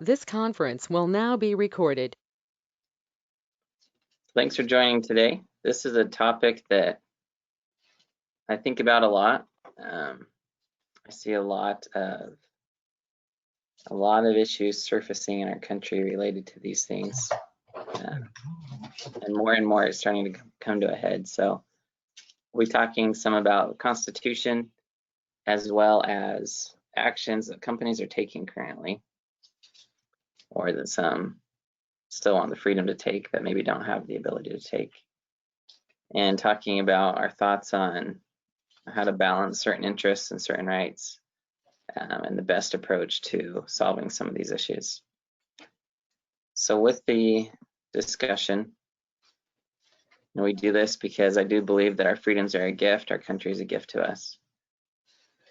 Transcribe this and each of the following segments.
This conference will now be recorded. Thanks for joining today. This is a topic that I think about a lot. I see a lot of issues surfacing in our country related to these things, and more it's starting to come to a head. So we'll be talking some about Constitution as well as actions that companies are taking currently, or that some still want the freedom to take that maybe don't have the ability to take, and talking about our thoughts on how to balance certain interests and certain rights, and the best approach to solving some of these issues. So with the discussion, and we do this because I do believe that our freedoms are a gift, our country is a gift to us,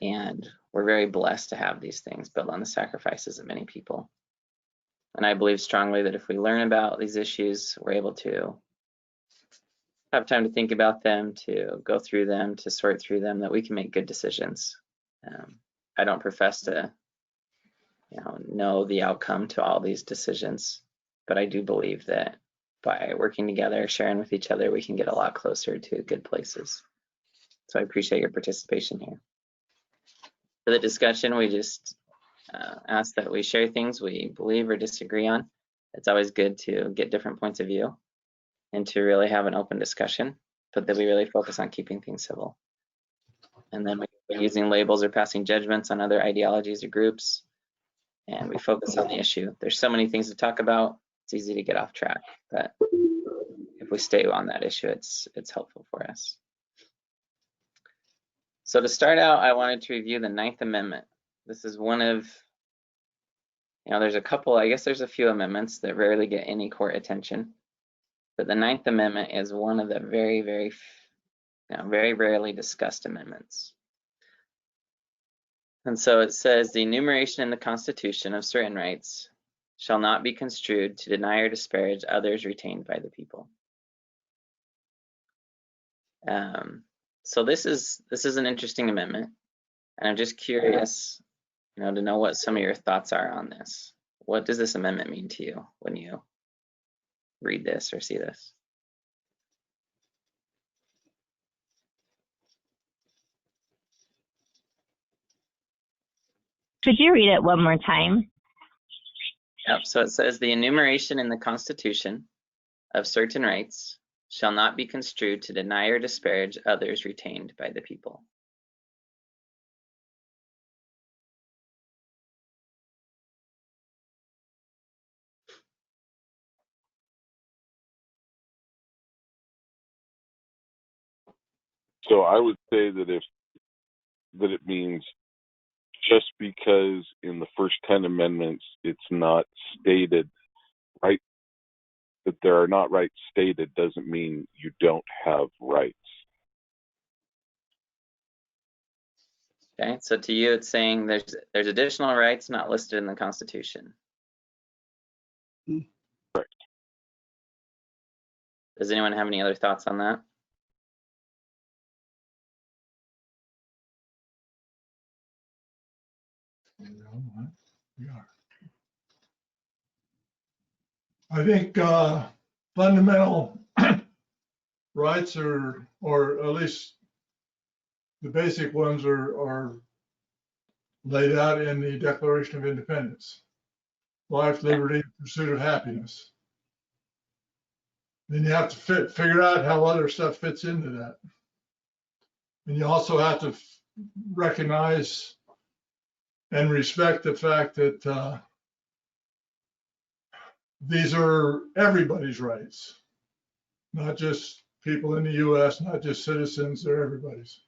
and we're very blessed to have these things built on the sacrifices of many people. And I believe strongly that if we learn about these issues, we're able to have time to think about them, to go through them, to sort through them, that we can make good decisions. I don't profess to know the outcome to all these decisions, but I do believe that by working together, sharing with each other, we can get a lot closer to good places. So I appreciate your participation here. For the discussion, we just ask that we share things we believe or disagree on. It's always good to get different points of view and to really have an open discussion, but that we really focus on keeping things civil. And then we're using labels or passing judgments on other ideologies or groups, and we focus on the issue. There's so many things to talk about, it's easy to get off track, but if we stay on that issue, it's helpful for us. So to start out, I wanted to review the 9th Amendment. This is one of, there's a couple, I guess there's a few amendments that rarely get any court attention, but the 9th Amendment is one of the very, very rarely discussed amendments. And so it says, the enumeration in the Constitution of certain rights shall not be construed to deny or disparage others retained by the people. So this is an interesting amendment, and I'm just curious, to know what some of your thoughts are on this. What does this amendment mean to you when you read this or see this? Could you read it one more time? Yep, so it says the enumeration in the Constitution of certain rights shall not be construed to deny or disparage others retained by the people. So I would say that it means just because in the first 10 amendments it's not stated right, that there are not rights stated doesn't mean you don't have rights. Okay, so to you it's saying there's additional rights not listed in the Constitution. Correct. Does anyone have any other thoughts on that? I think fundamental rights or at least the basic ones are laid out in the Declaration of Independence. Life, liberty, pursuit of happiness. Then you have to figure out how other stuff fits into that. And you also have to recognize and respect the fact that these are everybody's rights, not just people in the U.S., not just citizens, they're everybody's.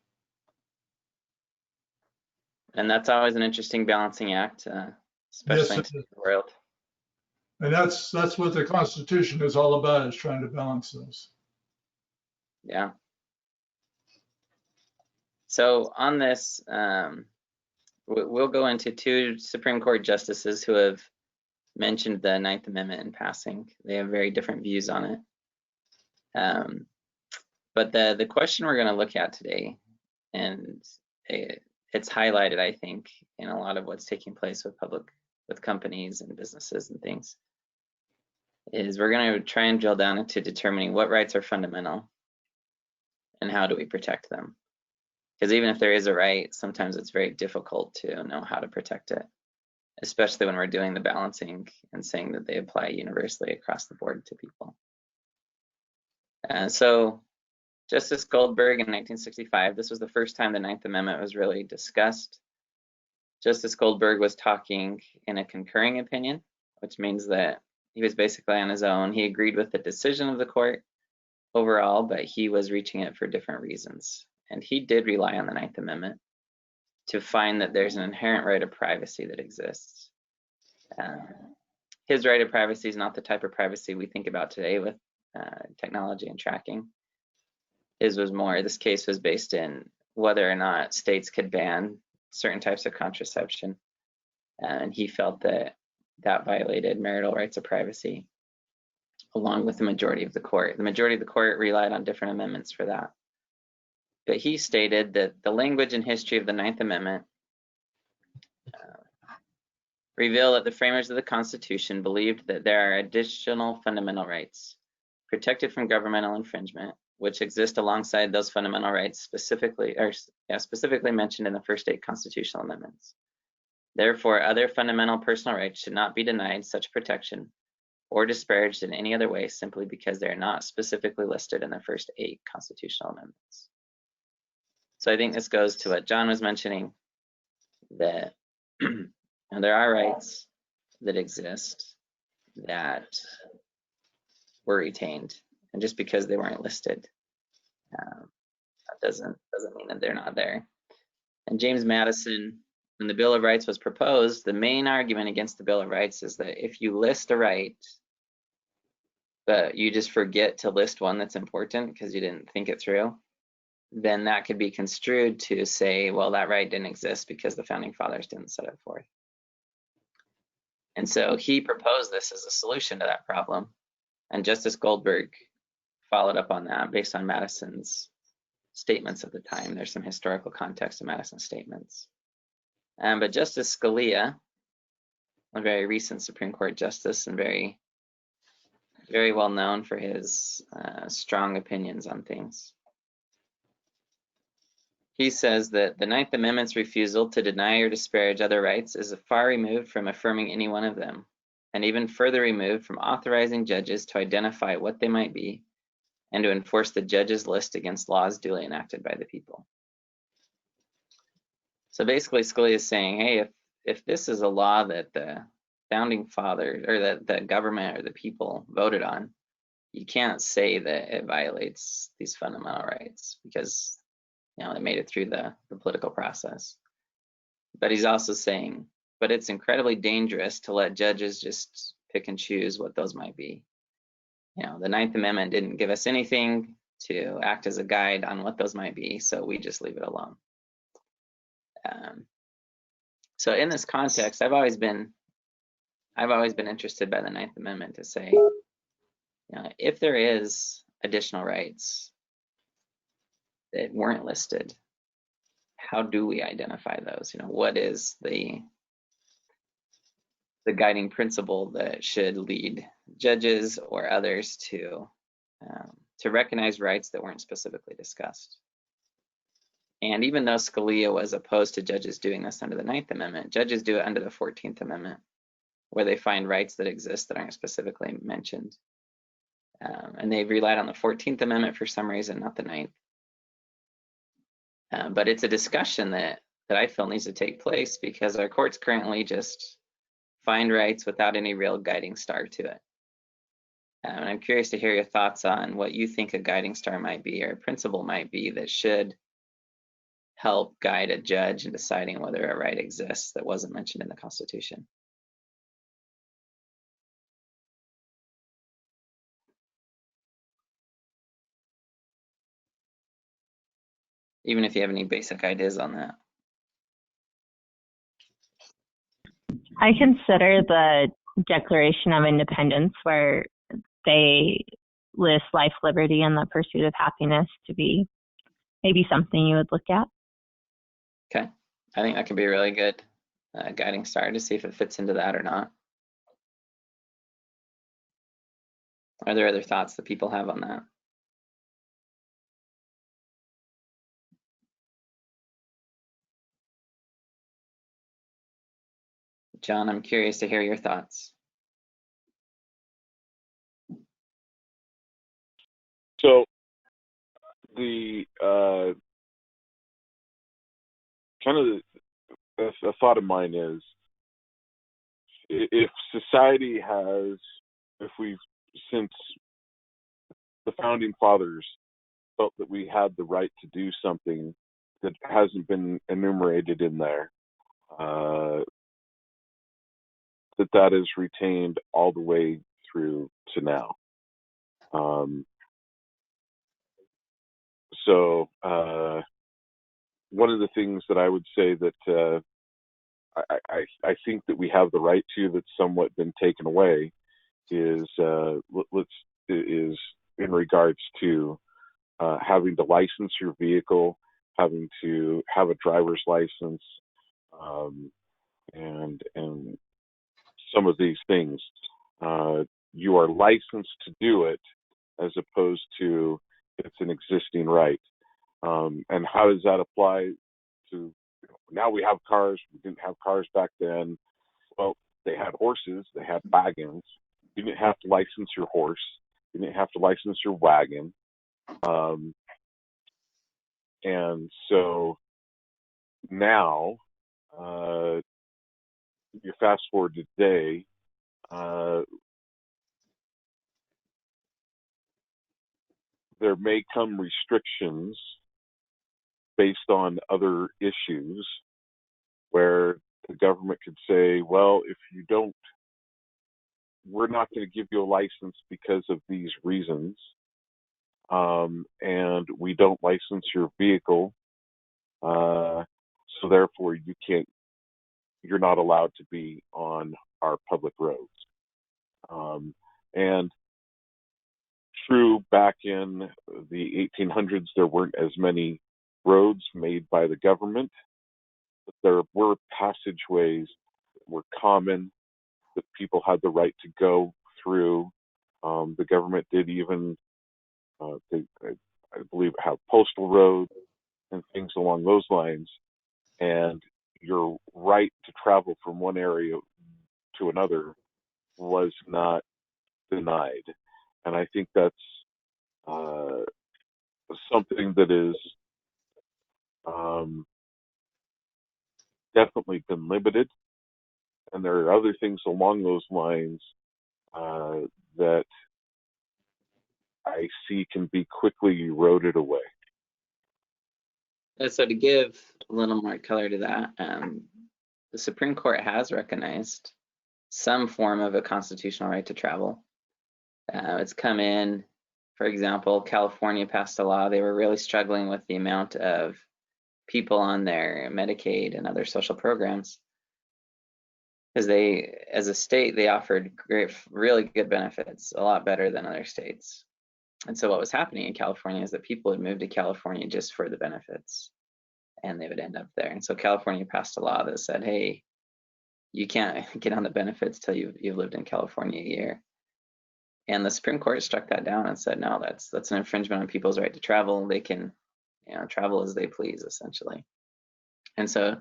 And that's always an interesting balancing act, especially in today's world. And that's what the Constitution is all about, is trying to balance those. Yeah. So on this, we'll go into 2 Supreme Court justices who have mentioned the 9th Amendment in passing. They have very different views on it. But the question we're going to look at today, and it's highlighted, I think, in a lot of what's taking place with with companies and businesses and things, is we're going to try and drill down into determining what rights are fundamental and how do we protect them. Because even if there is a right, sometimes it's very difficult to know how to protect it, especially when we're doing the balancing and saying that they apply universally across the board to people. And so Justice Goldberg in 1965, this was the first time the Ninth Amendment was really discussed. Justice Goldberg was talking in a concurring opinion, which means that he was basically on his own. He agreed with the decision of the court overall, but he was reaching it for different reasons. And he did rely on the Ninth Amendment to find that there's an inherent right of privacy that exists. His right of privacy is not the type of privacy we think about today with technology and tracking. His was more, this case was based in whether or not states could ban certain types of contraception. And he felt that that violated marital rights of privacy, along with the majority of the court. The majority of the court relied on different amendments for that. But he stated that the language and history of the Ninth Amendment reveal that the framers of the Constitution believed that there are additional fundamental rights protected from governmental infringement, which exist alongside those fundamental rights specifically mentioned in the first 8 constitutional amendments. Therefore, other fundamental personal rights should not be denied such protection or disparaged in any other way simply because they are not specifically listed in the first 8 constitutional amendments. So I think this goes to what John was mentioning, that there are rights that exist that were retained, and just because they weren't listed, that doesn't mean that they're not there. And James Madison, when the Bill of Rights was proposed, the main argument against the Bill of Rights is that if you list a right, but you just forget to list one that's important because you didn't think it through, then that could be construed to say, well, that right didn't exist because the founding fathers didn't set it forth. And so he proposed this as a solution to that problem. And Justice Goldberg followed up on that based on Madison's statements at the time. There's some historical context to Madison's statements. But Justice Scalia, a very recent Supreme Court justice and very, very well known for his strong opinions on things, he says that the Ninth Amendment's refusal to deny or disparage other rights is far removed from affirming any one of them, and even further removed from authorizing judges to identify what they might be and to enforce the judge's list against laws duly enacted by the people. So basically, Scalia is saying, hey, if this is a law that the founding fathers or that the government or the people voted on, you can't say that it violates these fundamental rights because it made it through the political process. But he's also saying, but it's incredibly dangerous to let judges just pick and choose what those might be. The Ninth Amendment didn't give us anything to act as a guide on what those might be, so we just leave it alone. So in this context, I've always been interested by the Ninth Amendment to say, if there is additional rights that weren't listed, how do we identify those? What is the guiding principle that should lead judges or others to recognize rights that weren't specifically discussed? And even though Scalia was opposed to judges doing this under the Ninth Amendment, judges do it under the 14th Amendment, where they find rights that exist that aren't specifically mentioned. And they've relied on the 14th Amendment for some reason, not the Ninth. But it's a discussion that I feel needs to take place because our courts currently just find rights without any real guiding star to it. And I'm curious to hear your thoughts on what you think a guiding star might be or a principle might be that should help guide a judge in deciding whether a right exists that wasn't mentioned in the Constitution. Even if you have any basic ideas on that. I consider the Declaration of Independence, where they list life, liberty, and the pursuit of happiness, to be maybe something you would look at. Okay, I think that could be really good. guiding star to see if it fits into that or not. Are there other thoughts that people have on that? John, I'm curious to hear your thoughts. So the kind of a thought of mine is, if society has, if we've, since the founding fathers felt that we had the right to do something that hasn't been enumerated in there, that is retained all the way through to now. So one of the things that I would say that I think that we have the right to, that's somewhat been taken away, is is in regards to having to license your vehicle, having to have a driver's license, and some of these things. You are licensed to do it, as opposed to it's an existing right. And how does that apply to, now we have cars, we didn't have cars back then. Well, they had horses, they had wagons. You didn't have to license your horse, you didn't have to license your wagon. And so now, you fast forward to today, there may come restrictions based on other issues where the government could say, well, if you don't, we're not going to give you a license because of these reasons. And we don't license your vehicle. So therefore you're not allowed to be on our public roads. And true, back in the 1800s, there weren't as many roads made by the government, but there were passageways that were common, that people had the right to go through. The government did even, I believe, have postal roads and things along those lines. And your right to travel from one area to another was not denied. And I think that's something that is definitely been limited. And there are other things along those lines that I see can be quickly eroded away. So to give a little more color to that, the Supreme Court has recognized some form of a constitutional right to travel. It's come in, for example, California passed a law. They were really struggling with the amount of people on their Medicaid and other social programs, because they, as a state, they offered really good benefits, a lot better than other states. And so what was happening in California is that people would move to California just for the benefits, and they would end up there. And so California passed a law that said, hey, you can't get on the benefits till you've lived in California a year. And the Supreme Court struck that down and said, no, that's an infringement on people's right to travel. They can, travel as they please, essentially. And so,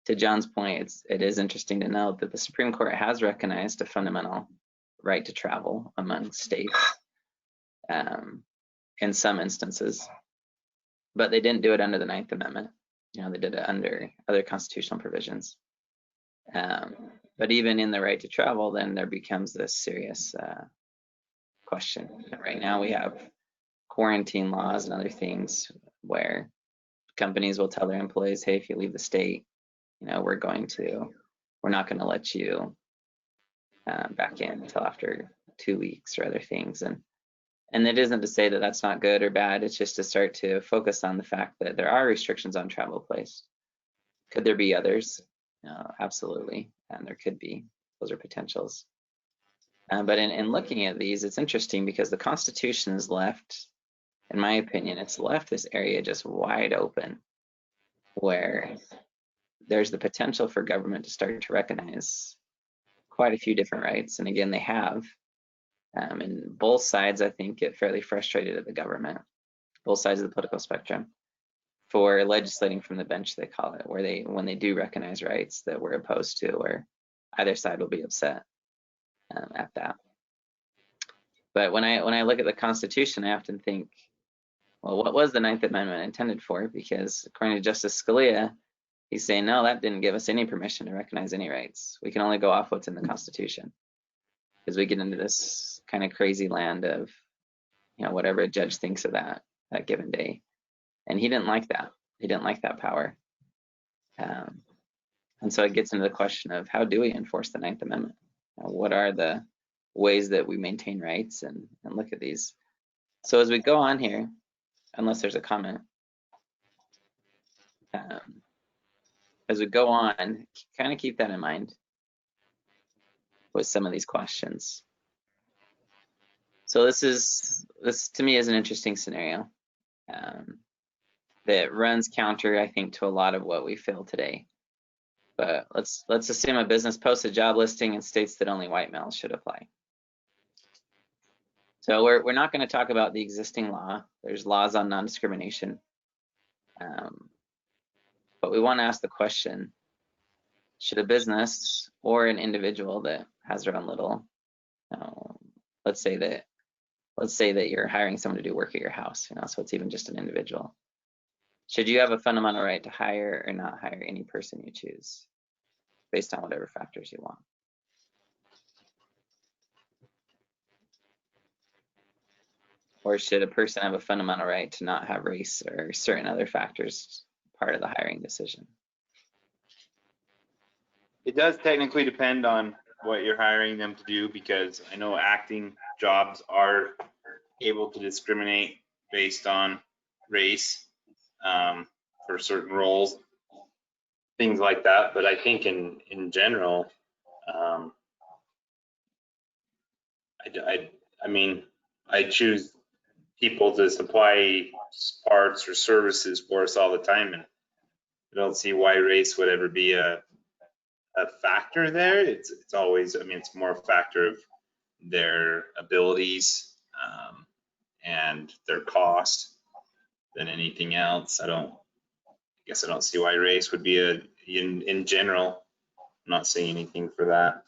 to John's point, it is interesting to note that the Supreme Court has recognized a fundamental right to travel among states in some instances, but they didn't do it under the Ninth Amendment. They did it under other constitutional provisions. But even in the right to travel, then there becomes this serious question. Right now we have quarantine laws and other things where companies will tell their employees, hey, if you leave the state, we're not going to let you back in until after 2 weeks or other things. And it isn't to say that that's not good or bad. It's just to start to focus on the fact that there are restrictions on travel placed. Could there be others? Absolutely, and there could be. Those are potentials. But in looking at these, it's interesting because the Constitution is left, in my opinion, it's left this area just wide open, where there's the potential for government to start to recognize quite a few different rights. And again, they have. And both sides, I think, get fairly frustrated at the government, both sides of the political spectrum, for legislating from the bench, they call it, where when they do recognize rights that we're opposed to, or either side will be upset at that. But when I look at the Constitution, I often think, well, what was the Ninth Amendment intended for? Because according to Justice Scalia, he's saying, no, that didn't give us any permission to recognize any rights. We can only go off what's in the Constitution. Because we get into this kind of crazy land of, whatever a judge thinks of that given day. And he didn't like that. He didn't like that power. And so it gets into the question of, how do we enforce the Ninth Amendment? What are the ways that we maintain rights and look at these? So as we go on here, unless there's a comment, as we go on, kind of keep that in mind with some of these questions. So this to me is an interesting scenario that runs counter, I think, to a lot of what we feel today. But let's assume a business posts a job listing and states that only white males should apply. So we're not going to talk about the existing law. There's laws on non-discrimination. But we want to ask the question, should a business or an individual that has their own little, let's say that you're hiring someone to do work at your house, so it's even just an individual. Should you have a fundamental right to hire or not hire any person you choose based on whatever factors you want? Or should a person have a fundamental right to not have race or certain other factors part of the hiring decision? It does technically depend on what you're hiring them to do, because I know acting jobs are able to discriminate based on race for certain roles, things like that. But I think in general, I choose people to supply parts or services for us all the time, and I don't see why race would ever be a factor there. It's always, it's more a factor of their abilities and their cost than anything else. I guess I don't see why race would be in general. I'm not saying anything for that.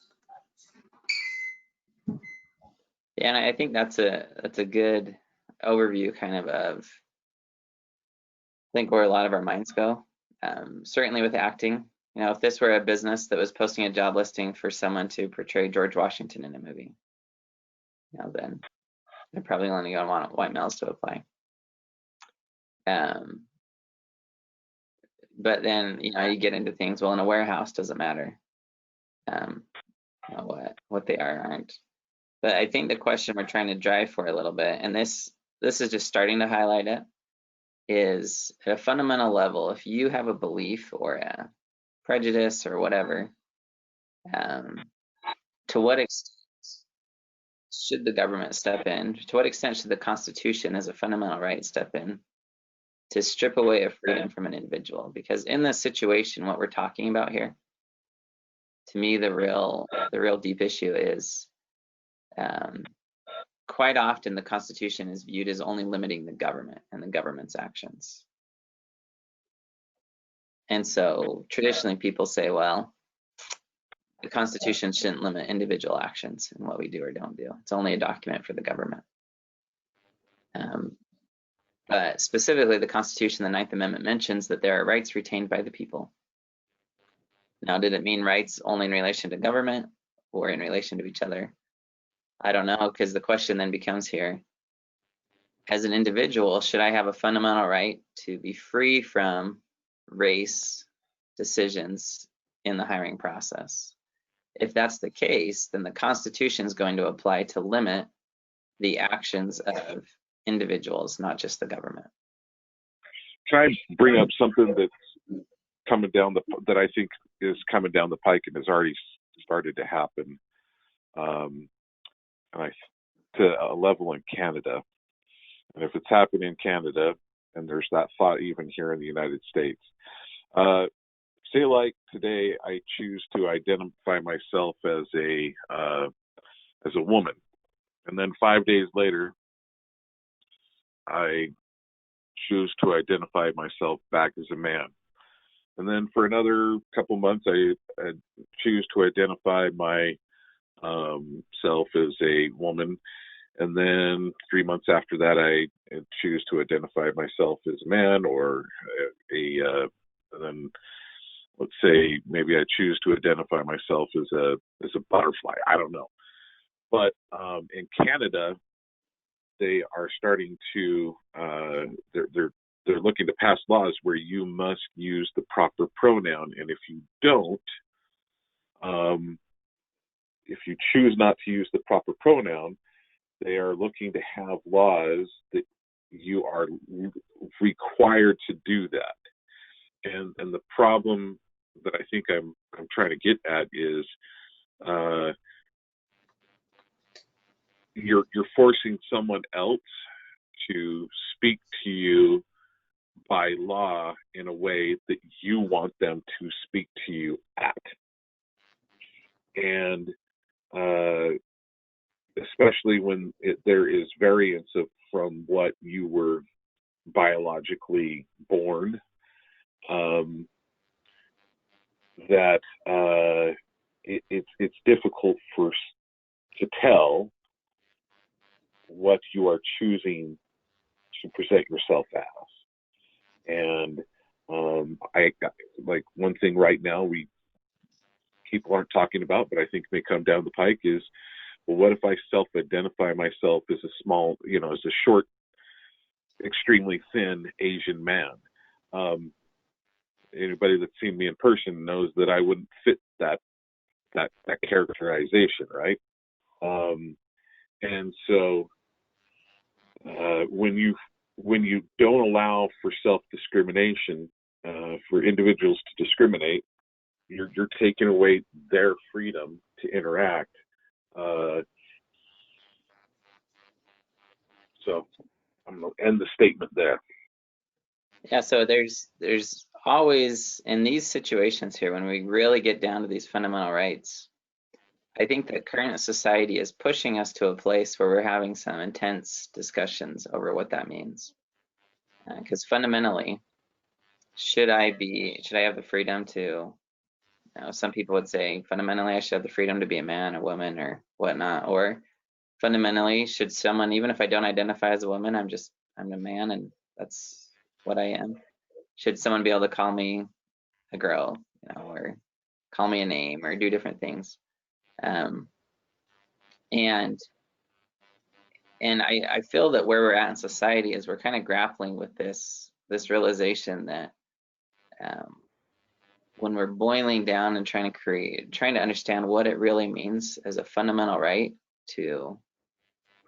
Yeah, and I think that's a good overview kind of I think where a lot of our minds go. Certainly with acting, if this were a business that was posting a job listing for someone to portray George Washington in a movie, then they're probably only going to want white males to apply. But then, you get into things, well, in a warehouse, doesn't matter what they are or aren't. But I think the question we're trying to drive for a little bit, and this is just starting to highlight it, is at a fundamental level, if you have a belief or a prejudice or whatever, to what extent should the government step in? To what extent should the Constitution as a fundamental right step in to strip away a freedom from an individual? Because in this situation, what we're talking about here, to me, the real deep issue is quite often the Constitution is viewed as only limiting the government and the government's actions. And so traditionally people say, well, the Constitution shouldn't limit individual actions and what we do or don't do. It's only a document for the government. But specifically the Constitution, the Ninth Amendment mentions that there are rights retained by the people. Now, did it mean rights only in relation to government or in relation to each other? I don't know, because the question then becomes here, as an individual, should I have a fundamental right to be free from race decisions in the hiring process? If that's the case, then the Constitution is going to apply to limit the actions of individuals, not just the government. Can I bring up something that's coming down that I think is coming down the pike and has already started to happen, to a level in Canada. And if it's happening in Canada, and there's that thought even here in the United States, say like today, I choose to identify myself as a woman, and then 5 days later, I choose to identify myself back as a man. And then for another couple months, I choose to identify my self as a woman. And then 3 months after that, I choose to identify myself as a man, or and then let's say maybe I choose to identify myself as a butterfly. I don't know. But in Canada, they are starting to they're looking to pass laws where you must use the proper pronoun, and if you don't, if you choose not to use the proper pronoun, they are looking to have laws that you are required to do that. And the problem that I think I'm trying to get at is you're forcing someone else to speak to you by law in a way that you want them to speak to you at. And especially when there is variance from what you were biologically born, that it's difficult to tell what you are choosing to present yourself as. And I like one thing right now people aren't talking about, but I think may come down the pike is, well, what if I self-identify myself as a small, as a short, extremely thin Asian man? Anybody that's seen me in person knows that I wouldn't fit that characterization, right? And so when you don't allow for self-discrimination, for individuals to discriminate, you're taking away their freedom to interact. So I'm going to end the statement there. Yeah, so there's always, in these situations here, when we really get down to these fundamental rights, I think that current society is pushing us to a place where we're having some intense discussions over what that means. Because fundamentally, should I have the freedom to, some people would say fundamentally I should have the freedom to be a man, a woman, or whatnot. Or fundamentally, should someone, even if I don't identify as a woman, I'm a man and that's what I am. Should someone be able to call me a girl, or call me a name, or do different things? And I feel that where we're at in society is we're kind of grappling with this realization that when we're boiling down and trying to understand what it really means as a fundamental right to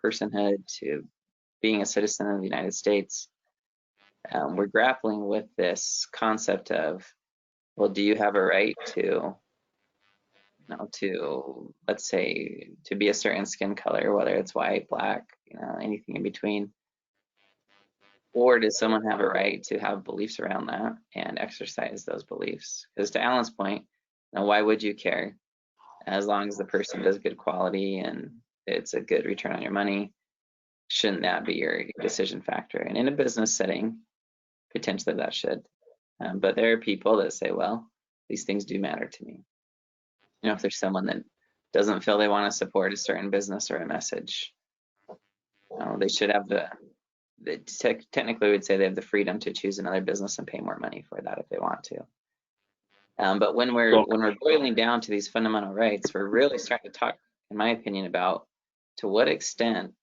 personhood, to being a citizen of the United States, we're grappling with this concept of, well, do you have a right to, let's say, to be a certain skin color, whether it's white, black, anything in between? Or does someone have a right to have beliefs around that and exercise those beliefs? Because to Alan's point, why would you care? As long as the person does good quality and it's a good return on your money, shouldn't that be your decision factor? And in a business setting, potentially that should. But there are people that say, well, these things do matter to me. If there's someone that doesn't feel they want to support a certain business or a message, they should have technically we'd say they have the freedom to choose another business and pay more money for that if they want to. But when we're boiling down to these fundamental rights, we're really starting to talk, in my opinion, about to what extent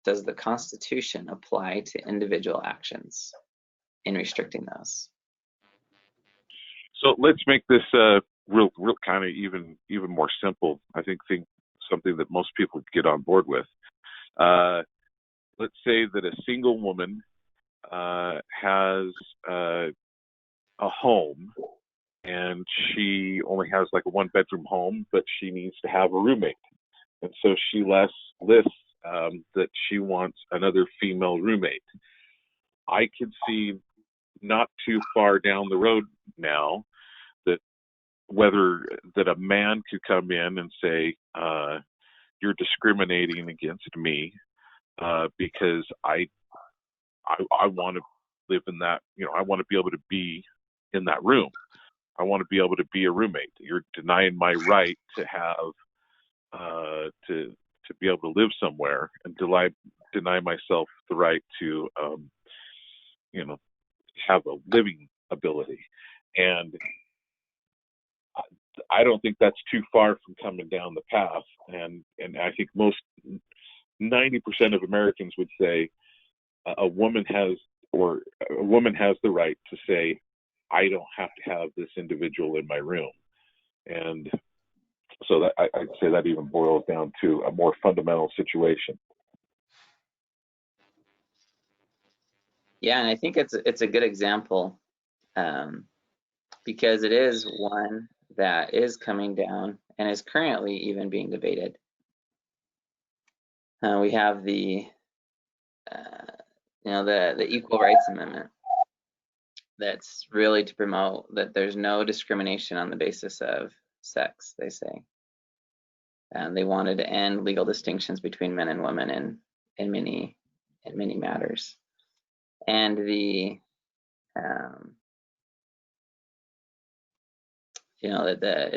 does the Constitution apply to individual actions in restricting those? So let's make this real kind of even more simple. I think something that most people get on board with. Let's say that a single woman has a home, and she only has like a one-bedroom home, but she needs to have a roommate, and so she lists that she wants another female roommate. I could see not too far down the road now whether that a man could come in and say, you're discriminating against me because I want to live in that, I want to be able to be in that room. I want to be able to be a roommate. You're denying my right to have to be able to live somewhere, and deny myself the right to have a living ability. And I don't think that's too far from coming down the path. And I think most 90% of Americans would say a woman has the right to say, I don't have to have this individual in my room. And so that I'd say that even boils down to a more fundamental situation. Yeah, and I think it's a good example because it is one that is coming down and is currently even being debated. We have the Equal Rights Amendment that's really to promote that there's no discrimination on the basis of sex, they say. And they wanted to end legal distinctions between men and women in many matters. And it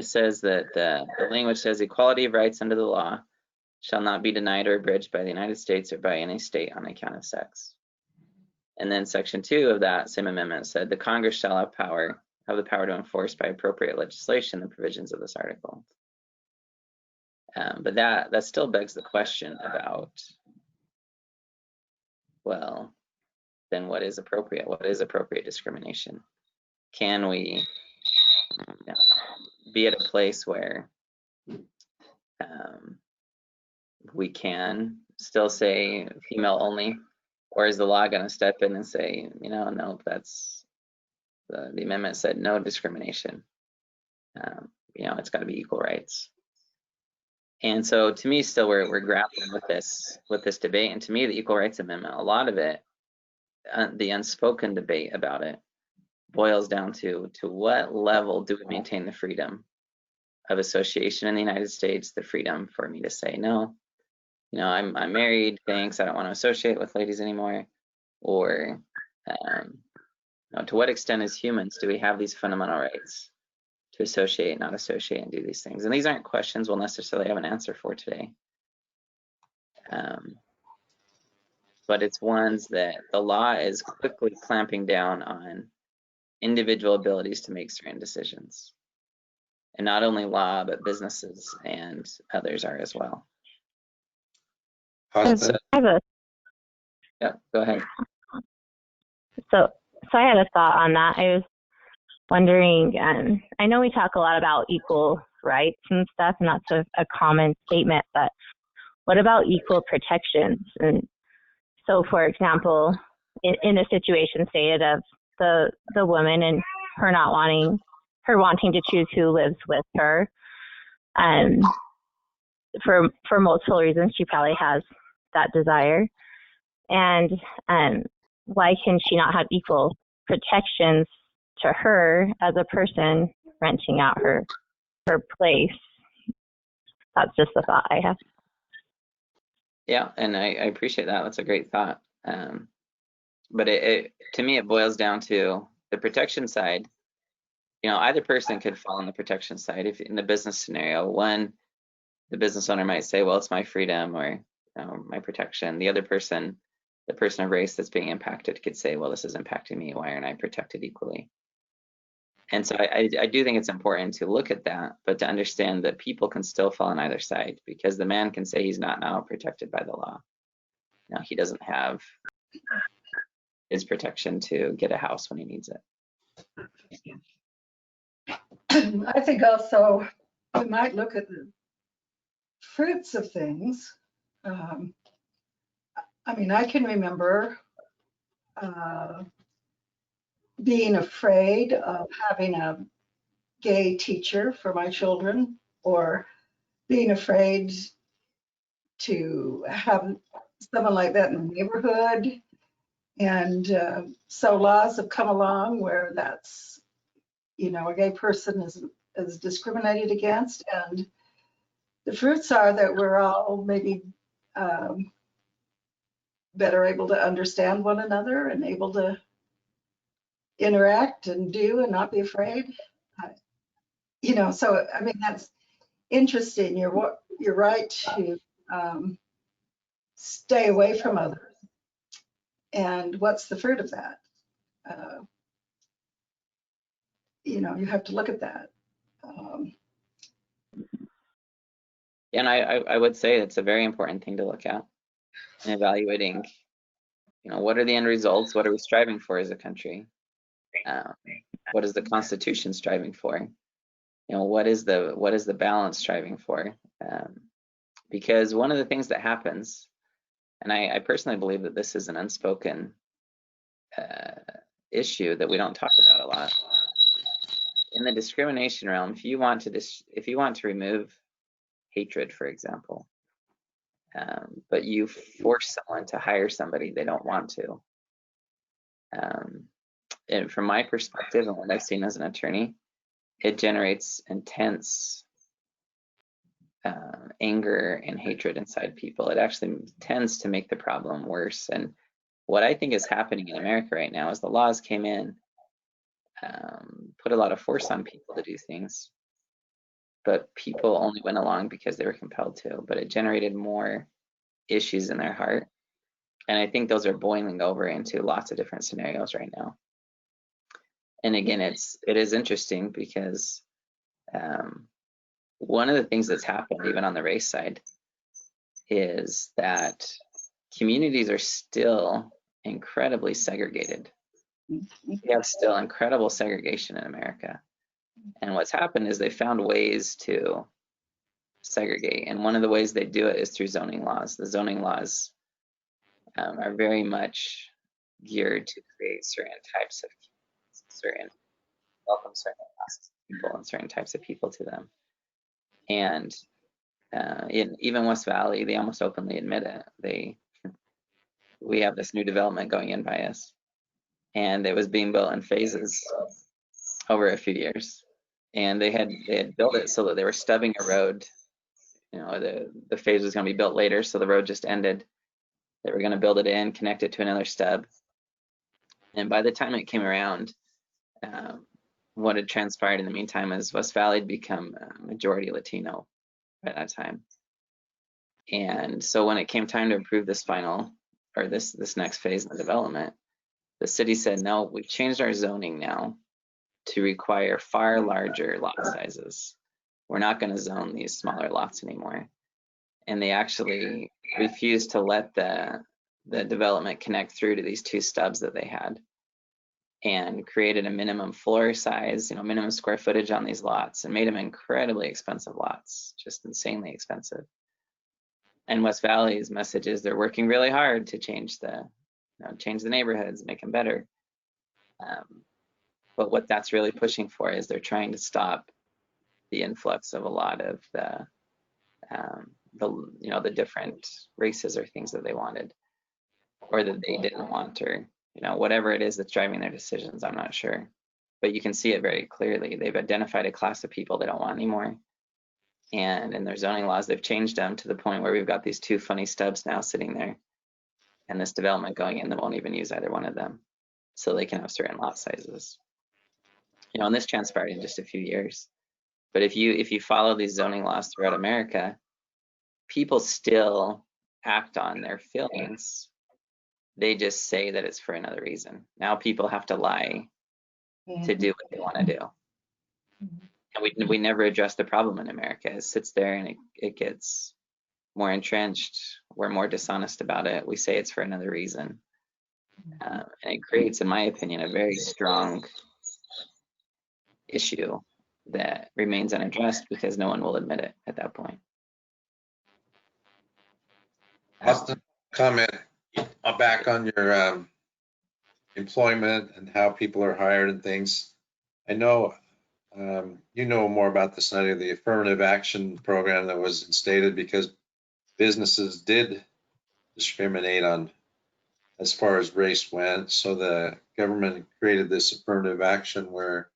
says that the language says equality of rights under the law shall not be denied or abridged by the United States or by any state on account of sex. And then section 2 of that same amendment said the Congress shall have the power to enforce by appropriate legislation the provisions of this article. But that still begs the question about, well, then what is appropriate? What is appropriate discrimination? Can we be at a place where we can still say female only, or is the law going to step in and say, no, that's the amendment said no discrimination. It's got to be equal rights. And so to me, still we're grappling with this debate. And to me, the Equal Rights Amendment, a lot of it, the unspoken debate about it, boils down to what level do we maintain the freedom of association in the United States, the freedom for me to say no, I'm married, thanks, I don't want to associate with ladies anymore, or to what extent as humans do we have these fundamental rights to associate, not associate, and do these things? And these aren't questions we'll necessarily have an answer for today. But it's ones that the law is quickly clamping down on individual abilities to make certain decisions. And not only law, but businesses and others are as well. So Yeah, go ahead. So I had a thought on that. I was wondering, I know we talk a lot about equal rights and stuff, and that's a common statement, but what about equal protections? And so, for example, in a situation stated of the woman and her wanting to choose who lives with her, for multiple reasons, she probably has that desire. And why can she not have equal protections to her as a person renting out her place? That's just a thought I have. Yeah, and I appreciate that. That's a great thought. But to me, it boils down to the protection side. Either person could fall on the protection side. If in the business scenario, the business owner might say, well, it's my freedom or my protection. The other person, the person of race that's being impacted, could say, well, this is impacting me. Why aren't I protected equally? And so I do think it's important to look at that, but to understand that people can still fall on either side, because the man can say he's not now protected by the law. Now he doesn't have his protection to get a house when he needs it. I think also we might look at the fruits of things. I can remember being afraid of having a gay teacher for my children, or being afraid to have someone like that in the neighborhood. And so laws have come along where that's, a gay person is discriminated against. And the fruits are that we're all maybe better able to understand one another and able to interact and do and not be afraid. You know, so I mean, that's interesting. You're right to stay away from others. And what's the fruit of that? You know, you have to look at that. And I would say it's a very important thing to look at in evaluating, you know, what are the end results? What are we striving for as a country? What is the Constitution striving for? You know, what is the balance striving for? Because one of the things that happens, and I personally believe that this is an unspoken issue that we don't talk about a lot. In the discrimination realm, if you want to remove hatred, for example, but you force someone to hire somebody they don't want to. And from my perspective and what I've seen as an attorney, it generates intense anger and hatred inside people. It actually tends to make the problem worse. And what I think is happening in America right now is the laws came in, put a lot of force on people to do things, but people only went along because they were compelled to, but it generated more issues in their heart. And I think those are boiling over into lots of different scenarios right now. And again, it is interesting because one of the things that's happened even on the race side is that communities are still incredibly segregated. We have still incredible segregation in America. And what's happened is they found ways to segregate. And one of the ways they do it is through zoning laws. The zoning laws are very much geared to create certain types of welcome certain classes of people and certain types of people to them. And even West Valley, they almost openly admit it. We have this new development going in by us, and it was being built in phases over a few years. And they had built it so that they were stubbing a road. You know, the phase was going to be built later, so the road just ended. They were going to build it in, connect it to another stub. And by the time it came around, what had transpired in the meantime is West Valley had become majority Latino by that time. And so when it came time to approve this this next phase in the development, the city said, no, we've changed our zoning now to require far larger lot sizes. We're not going to zone these smaller lots anymore. And they actually refused to let the development connect through to these two stubs that they had, and created a minimum floor size, you know, minimum square footage on these lots, and made them incredibly expensive lots, just insanely expensive. And West Valley's message is they're working really hard to change the neighborhoods, make them better. But what that's really pushing for is they're trying to stop the influx of a lot of the different races or things that they wanted, or that they didn't want, or whatever it is that's driving their decisions. I'm not sure, but you can see it very clearly. They've identified a class of people they don't want anymore, and in their zoning laws, they've changed them to the point where we've got these two funny stubs now sitting there, and this development going in that won't even use either one of them, so they can have certain lot sizes. And this transpired in just a few years. But if you follow these zoning laws throughout America, people still act on their feelings. They just say that it's for another reason. Now people have to lie to do what they want to do. And we never address the problem in America. It sits there and it gets more entrenched. We're more dishonest about it. We say it's for another reason. And it creates, in my opinion, a very strong issue that remains unaddressed because no one will admit it at that point. Austin, comment back on your employment and how people are hired and things. I know you know more about this than I do, the affirmative action program that was instated because businesses did discriminate on as far as race went. So the government created this affirmative action where,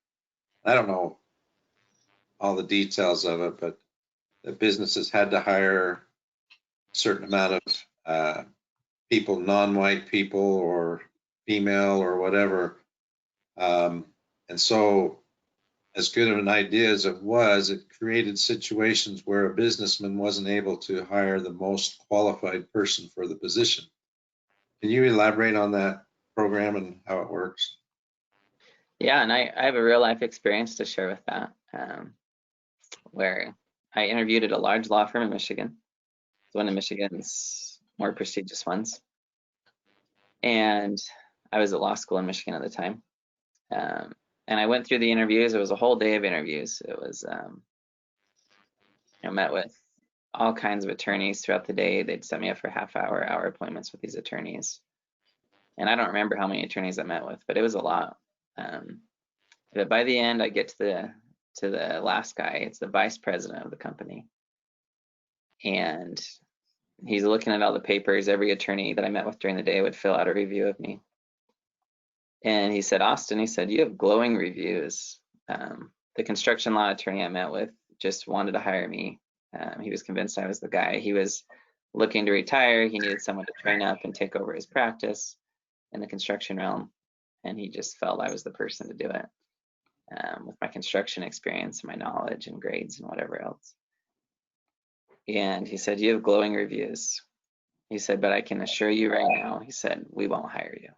I don't know all the details of it, but the businesses had to hire a certain amount of people, non-white people or female or whatever. And so as good of an idea as it was, it created situations where a businessman wasn't able to hire the most qualified person for the position. Can you elaborate on that program and how it works? Yeah, and I have a real life experience to share with that, where I interviewed at a large law firm in Michigan. It's one of Michigan's more prestigious ones. And I was at law school in Michigan at the time. And I went through the interviews. It was a whole day of interviews. It was, met with all kinds of attorneys throughout the day. They'd set me up for hour appointments with these attorneys. And I don't remember how many attorneys I met with, but it was a lot. But by the end, I get to the last guy. It's the vice president of the company. And he's looking at all the papers. Every attorney that I met with during the day would fill out a review of me. And he said, Austin, he said, you have glowing reviews. The construction law attorney I met with just wanted to hire me. He was convinced I was the guy. He was looking to retire. He needed someone to train up and take over his practice in the construction realm. And he just felt I was the person to do it, with my construction experience, my knowledge and grades and whatever else. And he said, you have glowing reviews. He said, but I can assure you right now, he said, we won't hire you.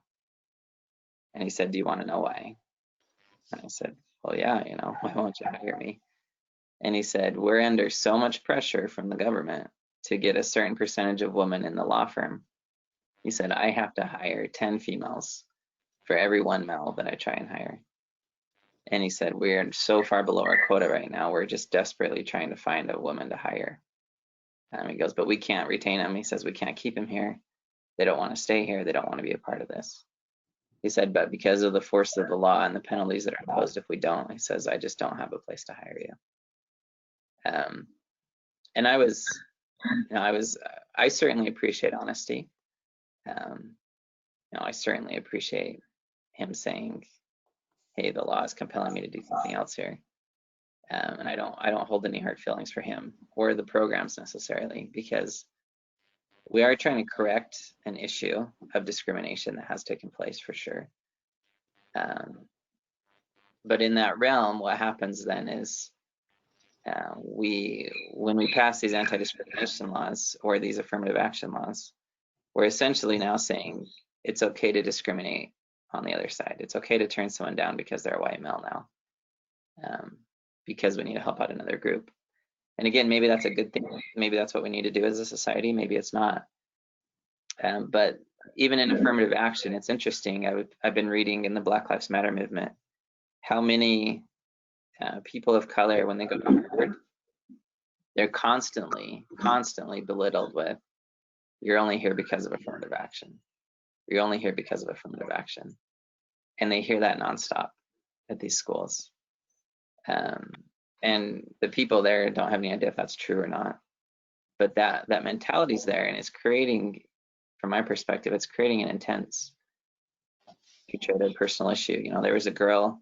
And he said, do you want to know why? And I said, well, yeah, why won't you hire me? And he said, we're under so much pressure from the government to get a certain percentage of women in the law firm. He said, I have to hire 10 females for every 1 male that I try and hire. And he said, we're so far below our quota right now, we're just desperately trying to find a woman to hire. He goes, but we can't retain him. He says, we can't keep him here. They don't want to stay here. They don't want to be a part of this. He said, but because of the force of the law and the penalties that are imposed if we don't, he says, I just don't have a place to hire you. And I certainly appreciate honesty. I certainly appreciate him saying, hey, the law is compelling me to do something else here. And I don't hold any hard feelings for him or the programs necessarily, because we are trying to correct an issue of discrimination that has taken place for sure. But in that realm, what happens then is when we pass these anti-discrimination laws or these affirmative action laws, we're essentially now saying it's okay to discriminate on the other side. It's okay to turn someone down because they're a white male now, because we need to help out another group. And again, maybe that's a good thing. Maybe that's what we need to do as a society. Maybe it's not. But even in affirmative action, it's interesting. I've been reading in the Black Lives Matter movement how many people of color, when they go to Harvard, they're constantly belittled with, you're only here because of affirmative action. You're only here because of affirmative action. And they hear that nonstop at these schools. And the people there don't have any idea if that's true or not. But that mentality's there, and it's creating, from my perspective, it's creating an intense hatred and personal issue. There was a girl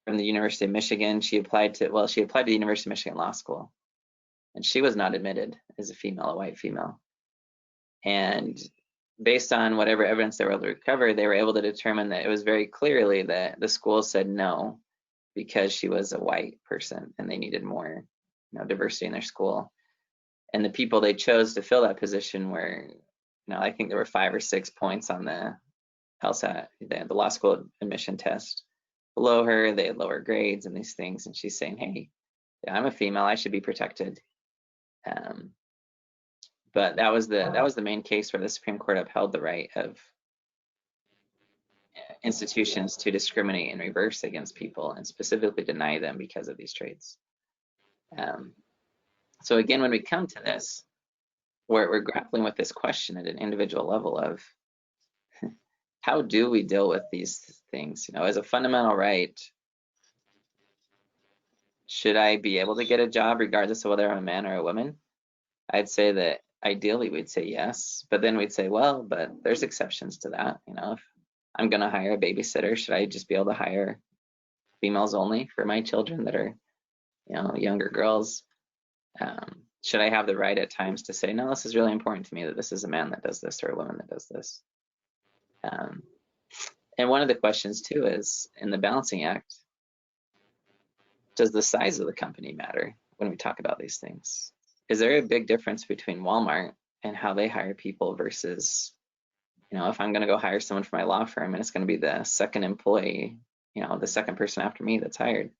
from the University of Michigan. She applied to the University of Michigan Law School, and she was not admitted as a white female. And based on whatever evidence they were able to recover, they were able to determine that it was very clearly that the school said no because she was a white person and they needed more diversity in their school. And the people they chose to fill that position were, I think there were 5 or 6 points on the LSAT, the law school admission test. Below her, they had lower grades and these things. And she's saying, hey, I'm a female, I should be protected. But that was the main case where the Supreme Court upheld the right of institutions to discriminate and reverse against people and specifically deny them because of these traits. So again, when we come to this, we're grappling with this question at an individual level of how do we deal with these things? As a fundamental right, should I be able to get a job regardless of whether I'm a man or a woman? I'd say that ideally we'd say yes, but then we'd say, well, but there's exceptions to that. If I'm going to hire a babysitter, should I just be able to hire females only for my children that are, younger girls, should I have the right at times to say, no, this is really important to me that this is a man that does this or a woman that does this? And one of the questions too is, in the balancing act, does the size of the company matter when we talk about these things? Is there a big difference between Walmart and how they hire people versus, if I'm going to go hire someone for my law firm and it's going to be the second employee, the second person after me that's hired,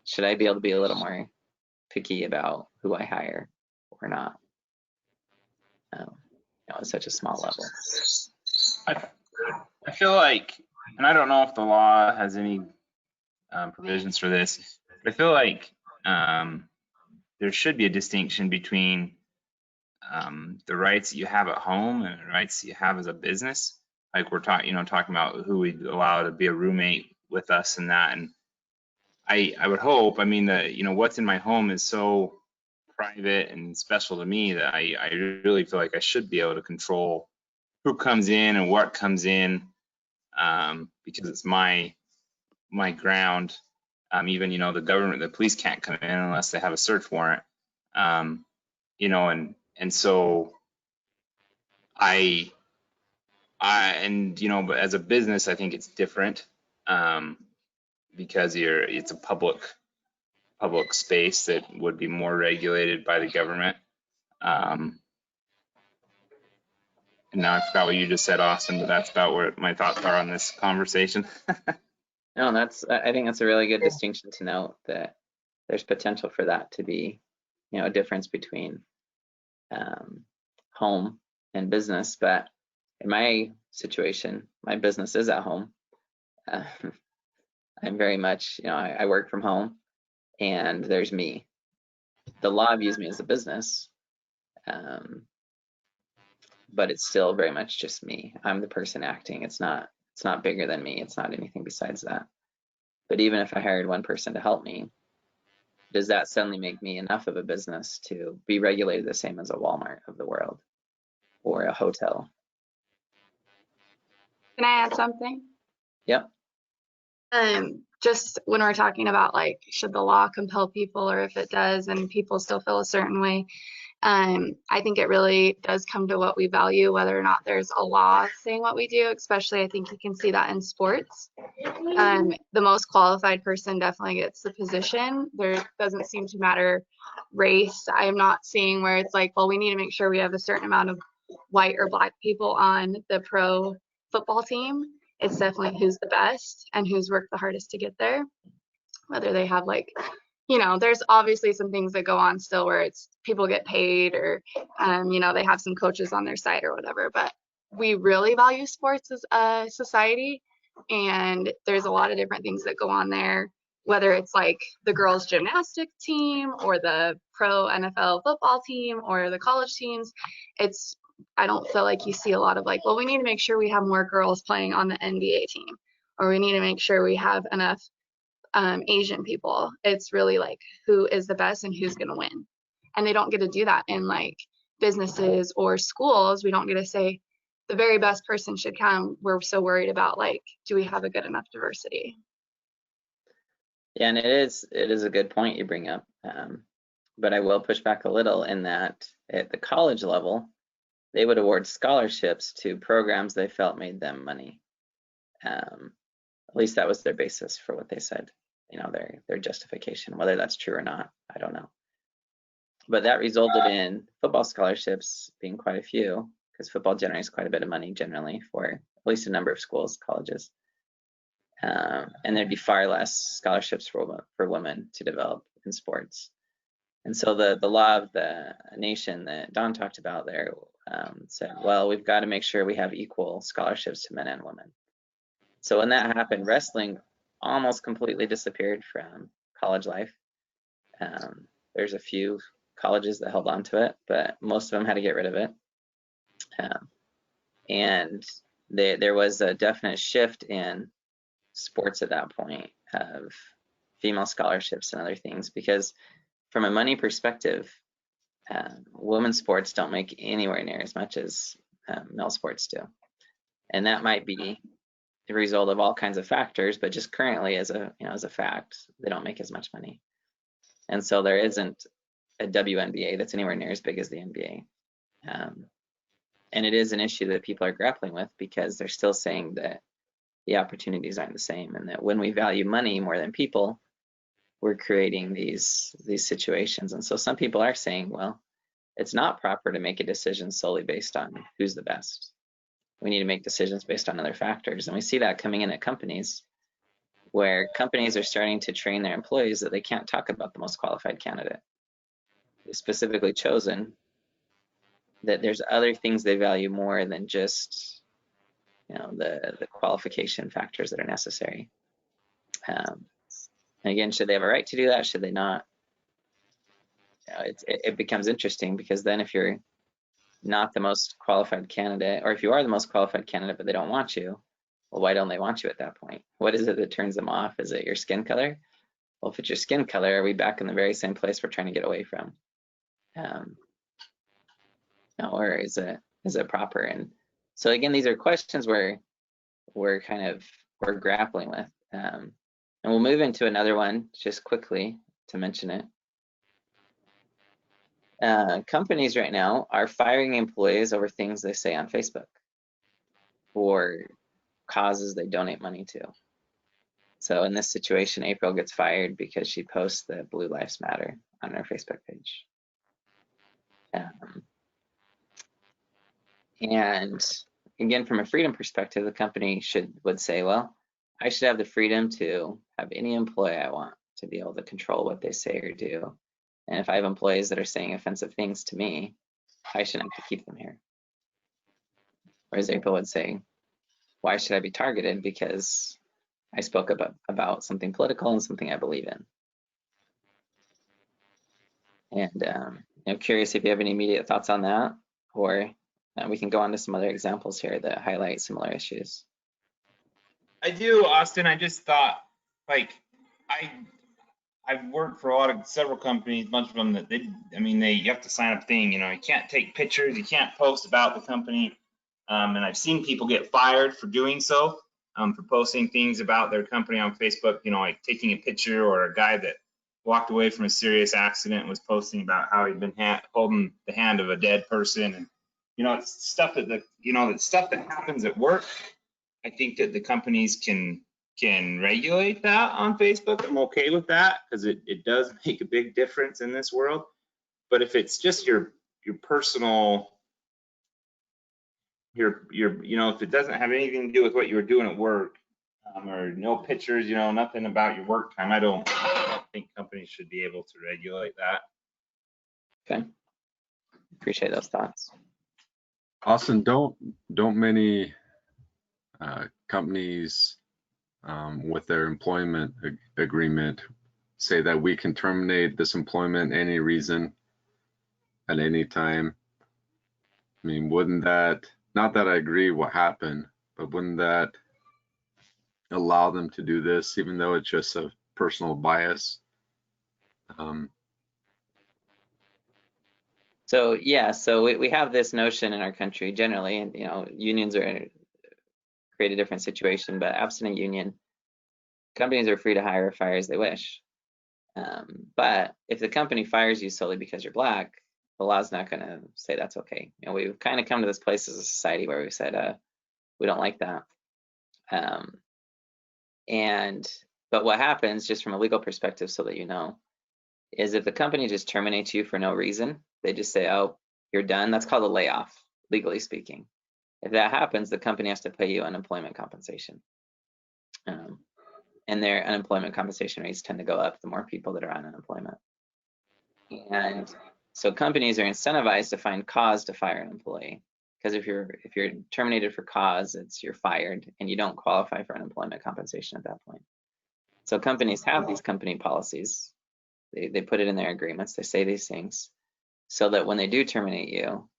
should I be able to be a little more picky about who I hire or not? At such a small level. I feel like, and I don't know if the law has any provisions for this, but I feel like there should be a distinction between the rights that you have at home and the rights that you have as a business. Like we're talking about who we'd allow to be a roommate with us and that. And I would hope, that, what's in my home is so private and special to me that I really feel like I should be able to control who comes in and what comes in, because it's my ground. Even, the government, the police can't come in unless they have a search warrant. And so but as a business, I think it's different, because it's a public space that would be more regulated by the government. And now I forgot what you just said, Austin, but that's about where my thoughts are on this conversation. No, I think that's a really good distinction to note, that there's potential for that to be, a difference between home and business. But in my situation, my business is at home. I'm very much, I work from home, and there's me. The law views me as a business, but it's still very much just me. I'm the person acting. It's not bigger than me. It's not anything besides that. But even if I hired one person to help me, does that suddenly make me enough of a business to be regulated the same as a Walmart of the world or a hotel? Can I add something? Yep. Just when we're talking about should the law compel people, or if it does and people still feel a certain way, I think it really does come to what we value, whether or not there's a law saying what we do. Especially, I think you can see that in sports. The most qualified person definitely gets the position. There doesn't seem to matter race. I am not seeing where it's well, we need to make sure we have a certain amount of white or black people on the pro football team. It's definitely who's the best and who's worked the hardest to get there. Whether they have there's obviously some things that go on still where it's people get paid, or they have some coaches on their side or whatever. But we really value sports as a society, and there's a lot of different things that go on there. Whether it's the girls' gymnastics team or the pro NFL football team or the college teams, I don't feel like you see a lot of well, we need to make sure we have more girls playing on the NBA team, or we need to make sure we have enough Asian people. It's really who is the best and who's going to win. And they don't get to do that in businesses or schools. We don't get to say the very best person should come. We're so worried about do we have a good enough diversity? Yeah, and it is a good point you bring up. But I will push back a little in that at the college level, they would award scholarships to programs they felt made them money. At least that was their basis for what they said, their justification. Whether that's true or not, I don't know. But that resulted in football scholarships being quite a few, because football generates quite a bit of money generally for at least a number of schools, colleges. And there'd be far less scholarships for women to develop in sports. And so the law of the nation that Don talked about there said, well, we've got to make sure we have equal scholarships to men and women. So when that happened, wrestling almost completely disappeared from college life. There's a few colleges that held on to it, but most of them had to get rid of it. And there was a definite shift in sports at that point of female scholarships and other things, because from a money perspective, women's sports don't make anywhere near as much as male sports do. And that might be the result of all kinds of factors, but just currently as a fact, they don't make as much money. And so there isn't a WNBA that's anywhere near as big as the NBA. And it is an issue that people are grappling with because they're still saying that the opportunities aren't the same, and that when we value money more than people, we're creating these situations. And so some people are saying, well, it's not proper to make a decision solely based on who's the best. We need to make decisions based on other factors. And we see that coming in at companies, where companies are starting to train their employees that they can't talk about the most qualified candidate. They've specifically chosen that there's other things they value more than just, you know, the qualification factors that are necessary. And again, should they have a right to do that? Should they not? You know, it becomes interesting, because then if you're not the most qualified candidate, or if you are the most qualified candidate but they don't want you, well, why don't they want you at that point? What is it that turns them off? Is it your skin color? Well, if it's your skin color, are we back in the very same place we're trying to get away from? Or is it proper? And so again, these are questions we're grappling with. And we'll move into another one just quickly to mention it. Companies right now are firing employees over things they say on Facebook or causes they donate money to. So in this situation, April gets fired because she posts the Blue Lives Matter on her Facebook page. And again, from a freedom perspective, the company would say, well, I should have the freedom to have any employee I want, to be able to control what they say or do. And if I have employees that are saying offensive things to me, I shouldn't have to keep them here. Whereas April would say, why should I be targeted? Because I spoke about something political and something I believe in. And I'm curious if you have any immediate thoughts on that, or we can go on to some other examples here that highlight similar issues. I do, Austin. I just thought, like, I've worked for several companies, a bunch of them that you have to sign up thing, you know, you can't take pictures, you can't post about the company. And I've seen people get fired for doing so, for posting things about their company on Facebook, you know, like taking a picture, or a guy that walked away from a serious accident and was posting about how he'd been holding the hand of a dead person. And, you know, it's stuff that stuff that happens at work. I think that the companies can regulate that on Facebook. I'm okay with that, because it does make a big difference in this world. But if it's just your personal, you know, if it doesn't have anything to do with what you were doing at work, or no pictures, you know, nothing about your work time, I don't think companies should be able to regulate that. Okay, appreciate those thoughts. Austin, don't many companies with their employment agreement say that we can terminate this employment any reason at any time? I mean, wouldn't that, not that I agree what happened, but wouldn't that allow them to do this, even though it's just a personal bias? So yeah, so we have this notion in our country generally, and you know, unions create a different situation, but absent a union, companies are free to hire or fire as they wish. But if the company fires you solely because you're Black, the law's not going to say that's okay. You know, we've kind of come to this place as a society where we said we don't like that. But what happens, just from a legal perspective, so that you know, is if the company just terminates you for no reason, they just say, oh, you're done. That's called a layoff, legally speaking. If that happens, the company has to pay you unemployment compensation. And their unemployment compensation rates tend to go up the more people that are on unemployment. And so companies are incentivized to find cause to fire an employee, because if you're terminated for cause, you're fired and you don't qualify for unemployment compensation at that point. So companies have these company policies. They put it in their agreements. They say these things so that when they do terminate you,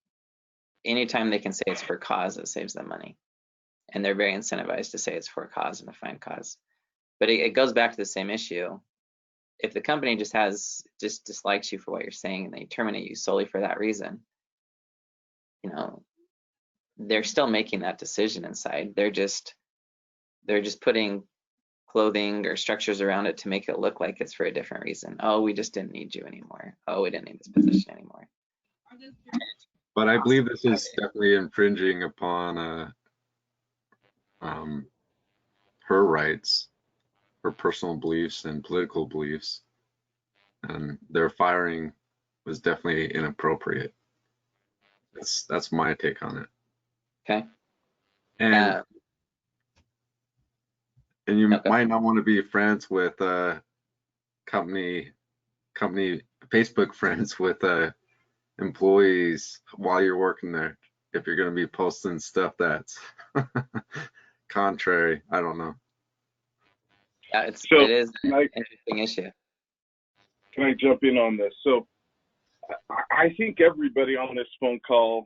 anytime they can say it's for cause, it saves them money. And they're very incentivized to say it's for a cause and to find cause. But it goes back to the same issue. If the company just dislikes you for what you're saying and they terminate you solely for that reason, you know, they're still making that decision inside. They're just putting clothing or structures around it to make it look like it's for a different reason. Oh, we just didn't need you anymore. Oh, we didn't need this position anymore. But I believe this is definitely infringing upon her rights, her personal beliefs and political beliefs, and their firing was definitely inappropriate. That's my take on it. Okay. And you Okay. might not want to be friends with company Facebook friends with employees while you're working there if you're going to be posting stuff that's contrary. I don't know. Yeah, it is an interesting issue. Can I jump in on this? So I think everybody on this phone call,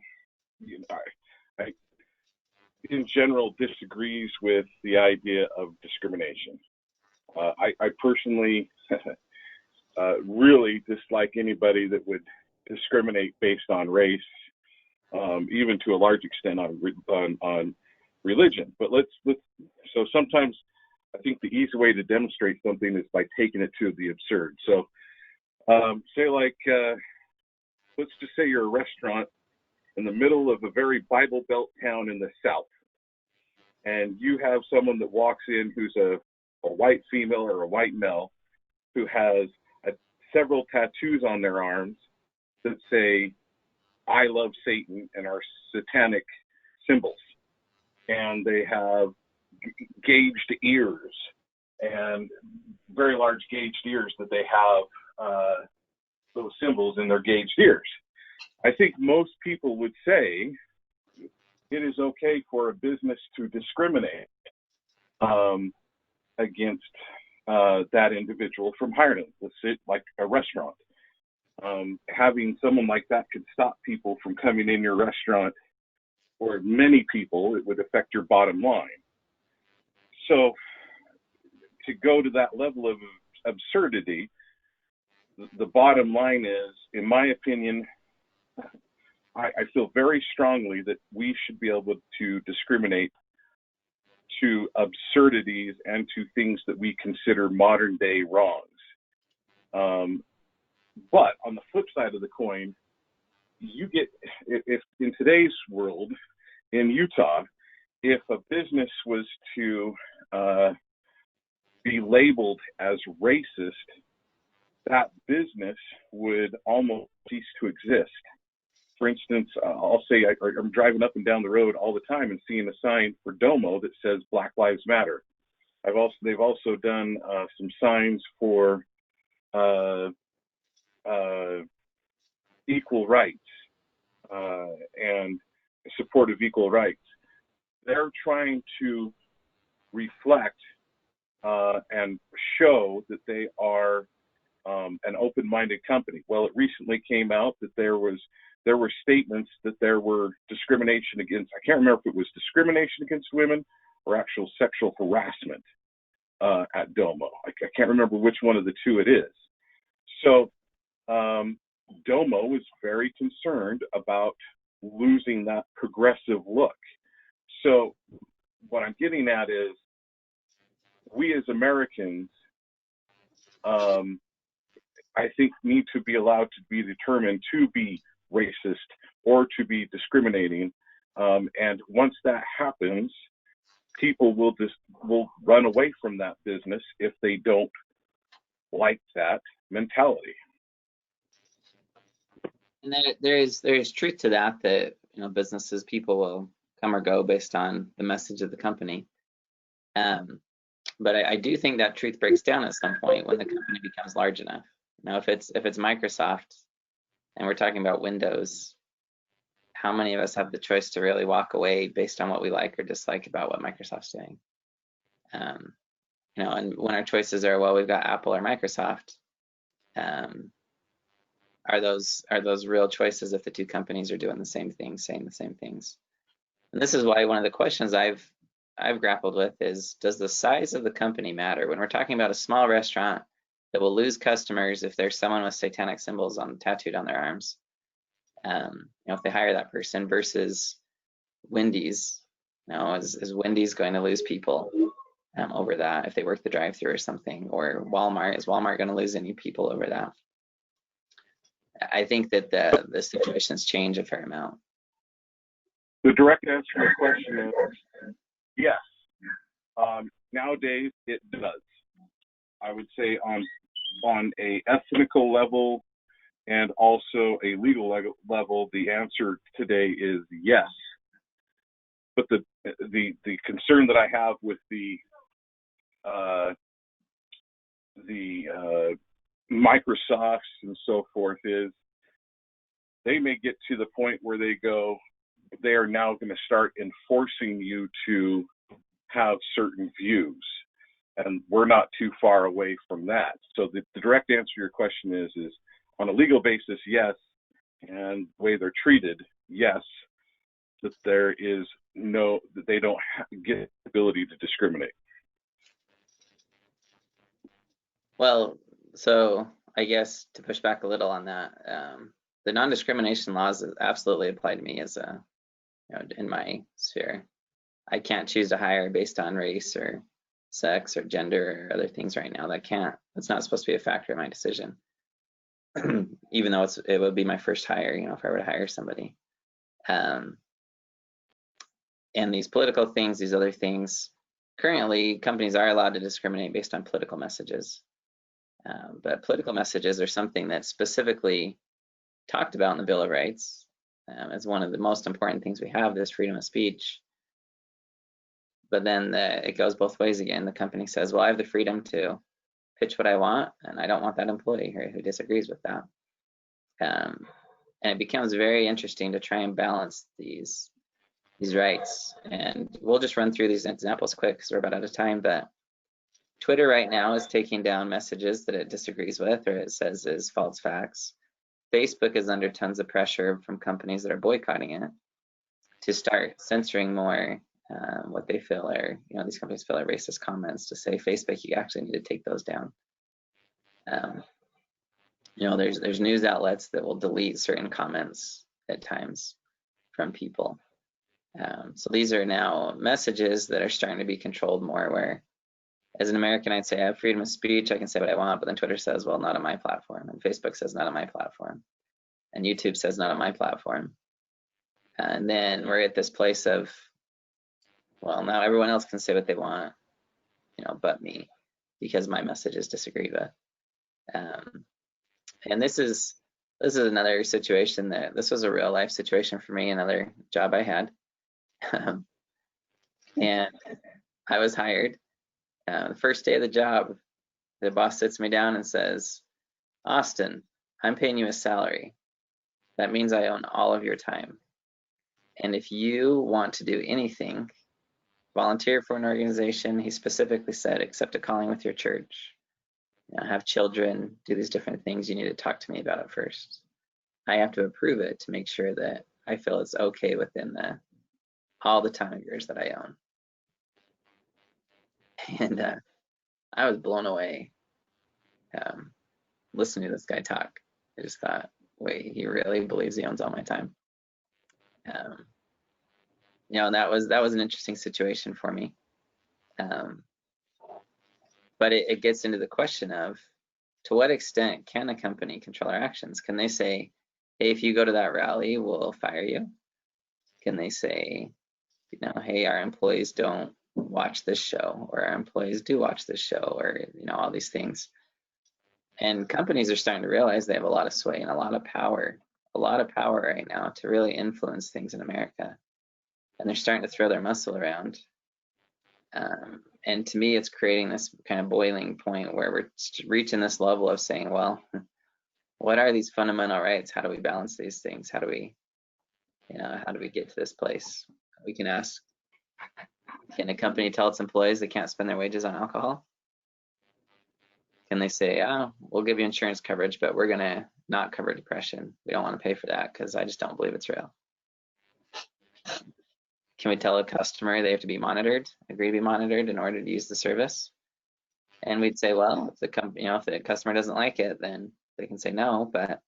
you know, I in general disagrees with the idea of discrimination. I personally really dislike anybody that would discriminate based on race, even to a large extent on religion. But so sometimes I think the easy way to demonstrate something is by taking it to the absurd. So say like, let's just say you're a restaurant in the middle of a very Bible Belt town in the South, and you have someone that walks in who's a white female or a white male who has several tattoos on their arms that say, "I love Satan," and are satanic symbols. And they have gauged ears and very large gauged ears that they have those symbols in their gauged ears. I think most people would say it is okay for a business to discriminate against that individual from hiring. Let's say like a restaurant. Having someone like that could stop people from coming in your restaurant, or many people. It would affect your bottom line. So to go to that level of absurdity, the bottom line is, in my opinion, I feel very strongly that we should be able to discriminate to absurdities and to things that we consider modern day wrongs. But on the flip side of the coin, you get, if in today's world in Utah, if a business was to be labeled as racist, that business would almost cease to exist. For instance, I'll say I'm driving up and down the road all the time and seeing a sign for Domo that says Black Lives Matter. They've also done some signs for equal rights and support of equal rights. They're trying to reflect and show that they are an open-minded company. Well, it recently came out that there were statements that there were discrimination against, I can't remember if it was discrimination against women or actual sexual harassment at Domo. I can't remember which one of the two it is. So Domo is very concerned about losing that progressive look. So what I'm getting at is, we as Americans, I think, need to be allowed to be determined to be racist or to be discriminating. And once that happens, people will run away from that business if they don't like that mentality. And there is truth to that, businesses, people will come or go based on the message of the company. But I do think that truth breaks down at some point when the company becomes large enough. Now, if it's Microsoft and we're talking about Windows, how many of us have the choice to really walk away based on what we like or dislike about what Microsoft's doing? And when our choices are, well, we've got Apple or Microsoft, are those real choices if the two companies are doing the same thing, saying the same things? And this is why one of the questions I've grappled with is, does the size of the company matter? When we're talking about a small restaurant that will lose customers if there's someone with satanic symbols tattooed on their arms, if they hire that person, versus Wendy's, is Wendy's going to lose people over that if they work the drive-through or something, or Walmart. Is Walmart going to lose any people over that? I think that the situations change a fair amount. The direct answer to your question is yes. Nowadays, it does. I would say on a ethical level and also a legal level, the answer today is yes. But the concern that I have with the Microsofts and so forth is they may get to the point where they are now going to start enforcing you to have certain views, and we're not too far away from that. So the direct answer to your question is on a legal basis, yes, and the way they're treated, yes, that that they don't get the ability to discriminate. Well, so I guess to push back a little on that, the non-discrimination laws absolutely apply to me as in my sphere. I can't choose to hire based on race or sex or gender or other things right now. That's not supposed to be a factor in my decision. Even though it would be my first hire, if I were to hire somebody. And these political things, these other things, currently companies are allowed to discriminate based on political messages. But political messages are something that's specifically talked about in the Bill of Rights as one of the most important things we have, this freedom of speech. But then it goes both ways again. The company says, well, I have the freedom to pitch what I want, and I don't want that employee here who disagrees with that. And it becomes very interesting to try and balance these rights. And we'll just run through these examples quick because we're about out of time. But Twitter right now is taking down messages that it disagrees with or it says is false facts. Facebook is under tons of pressure from companies that are boycotting it to start censoring more what they feel are, these companies feel are racist comments, to say, Facebook, you actually need to take those down. There's news outlets that will delete certain comments at times from people. So these are now messages that are starting to be controlled more, where as an American, I'd say I have freedom of speech, I can say what I want, but then Twitter says, well, not on my platform, and Facebook says not on my platform, and YouTube says not on my platform. And then we're at this place of, well, now everyone else can say what they want, but me, because my message is disagreed with. And this is another situation this was a real life situation for me, another job I had. And I was hired. The first day of the job, the boss sits me down and says, Austin, I'm paying you a salary. That means I own all of your time. And if you want to do anything, volunteer for an organization, he specifically said, accept a calling with your church, have children, do these different things, you need to talk to me about it first. I have to approve it to make sure that I feel it's okay within all the time of yours that I own. And I was blown away listening to this guy talk. I just thought, wait, he really believes he owns all my time. That was an interesting situation for me. But it gets into the question of, to what extent can a company control our actions? Can they say, hey, if you go to that rally, we'll fire you? Can they say, hey, our employees don't watch this show, or our employees do watch this show, or all these things? And companies are starting to realize they have a lot of sway and a lot of power right now to really influence things in America. And they're starting to throw their muscle around. And to me, it's creating this kind of boiling point where we're reaching this level of saying, well, what are these fundamental rights? How do we balance these things? How do we get to this place? We can ask, can a company tell its employees they can't spend their wages on alcohol? Can they say, oh, we'll give you insurance coverage, but we're going to not cover depression. We don't want to pay for that because I just don't believe it's real. Can we tell a customer they have to be monitored, agree to be monitored in order to use the service? And we'd say, well, if the customer doesn't like it, then they can say no. But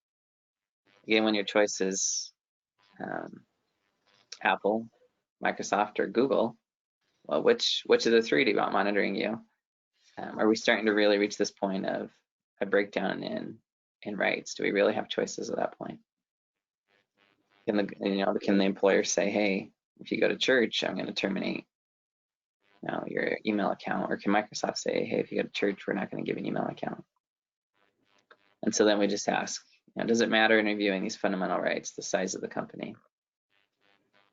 again, when your choice is Apple, Microsoft, or Google, well, which of the three do you want monitoring you? Are we starting to really reach this point of a breakdown in rights? Do we really have choices at that point? Can the employer say, hey, if you go to church, I'm going to terminate your email account? Or can Microsoft say, hey, if you go to church, we're not going to give you an email account? And so then we just ask, does it matter in reviewing these fundamental rights, the size of the company?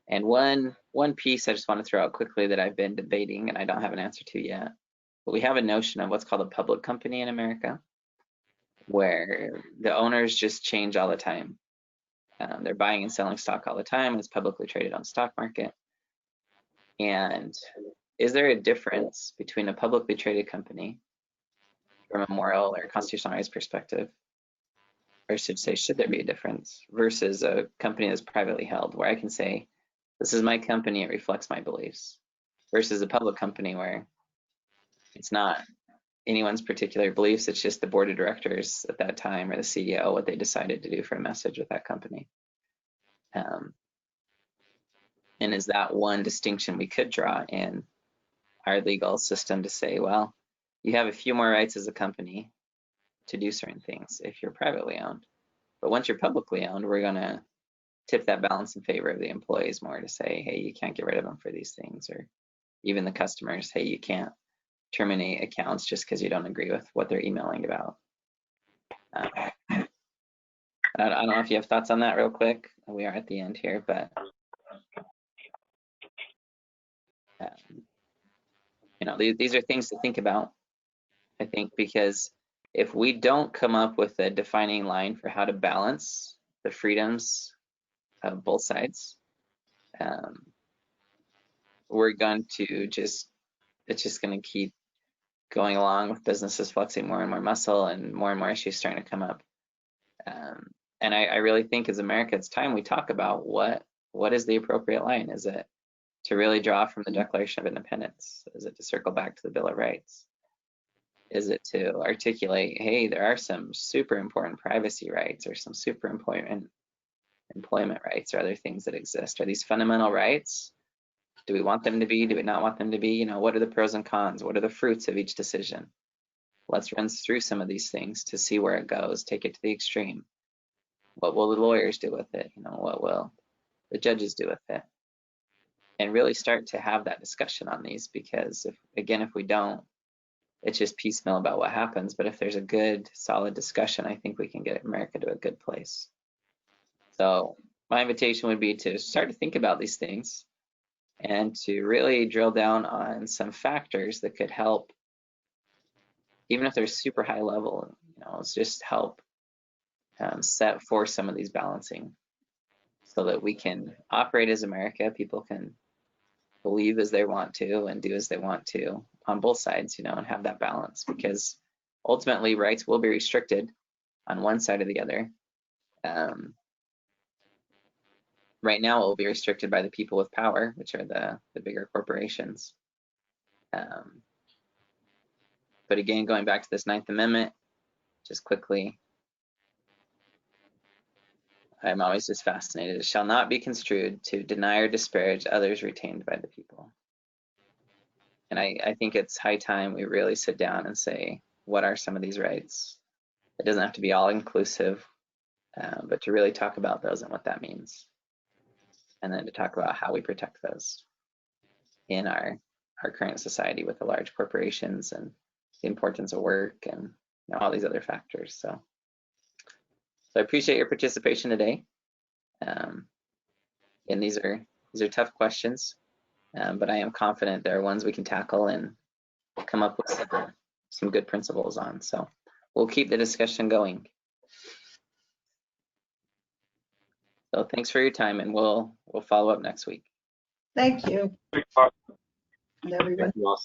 And one piece I just want to throw out quickly that I've been debating and I don't have an answer to yet, but we have a notion of what's called a public company in America, where the owners just change all the time. They're buying and selling stock all the time, and it's publicly traded on the stock market. And is there a difference between a publicly traded company from a moral or constitutional rights perspective, or I should say, should there be a difference, versus a company that's privately held, where I can say, this is my company, it reflects my beliefs, versus a public company where it's not anyone's particular beliefs, it's just the board of directors at that time or the CEO, what they decided to do for a message with that company. And is that one distinction we could draw in our legal system to say, well, you have a few more rights as a company to do certain things if you're privately owned. But once you're publicly owned, we're going to tip that balance in favor of the employees more to say, hey, you can't get rid of them for these things. Or even the customers, hey, you can't terminate accounts just because you don't agree with what they're emailing about. I don't know if you have thoughts on that real quick. We are at the end here, but these are things to think about, I think, because if we don't come up with a defining line for how to balance the freedoms of both sides, we're going to it's just going to keep going along with businesses flexing more and more muscle and more issues starting to come up. And I really think as America, it's time we talk about what is the appropriate line. Is it to really draw from the Declaration of Independence? Is it to circle back to the Bill of Rights? Is it to articulate, hey, there are some super important privacy rights or some super important employment rights or other things that exist? Are these fundamental rights? Do we want them to be? Do we not want them to be? What are the pros and cons? What are the fruits of each decision? Let's run through some of these things to see where it goes, take it to the extreme. What will the lawyers do with it? What will the judges do with it? And really start to have that discussion on these, because if we don't, it's just piecemeal about what happens. But if there's a good, solid discussion, I think we can get America to a good place. So my invitation would be to start to think about these things and to really drill down on some factors that could help, even if they're super high level, it's just help set for some of these balancing so that we can operate as America. People can believe as they want to and do as they want to on both sides, and have that balance, because ultimately rights will be restricted on one side or the other. Right now, it will be restricted by the people with power, which are the bigger corporations. But again, going back to this 9th Amendment, just quickly, I'm always just fascinated. It shall not be construed to deny or disparage others retained by the people. And I think it's high time we really sit down and say, what are some of these rights? It doesn't have to be all inclusive, but to really talk about those and what that means. And then to talk about how we protect those in our current society with the large corporations and the importance of work and all these other factors. So I appreciate your participation today. And these are tough questions, but I am confident there are ones we can tackle and come up with some good principles on. So we'll keep the discussion going. So thanks for your time, and we'll follow up next week. Thank you. Thanks, Bob. And everybody. Thank you all.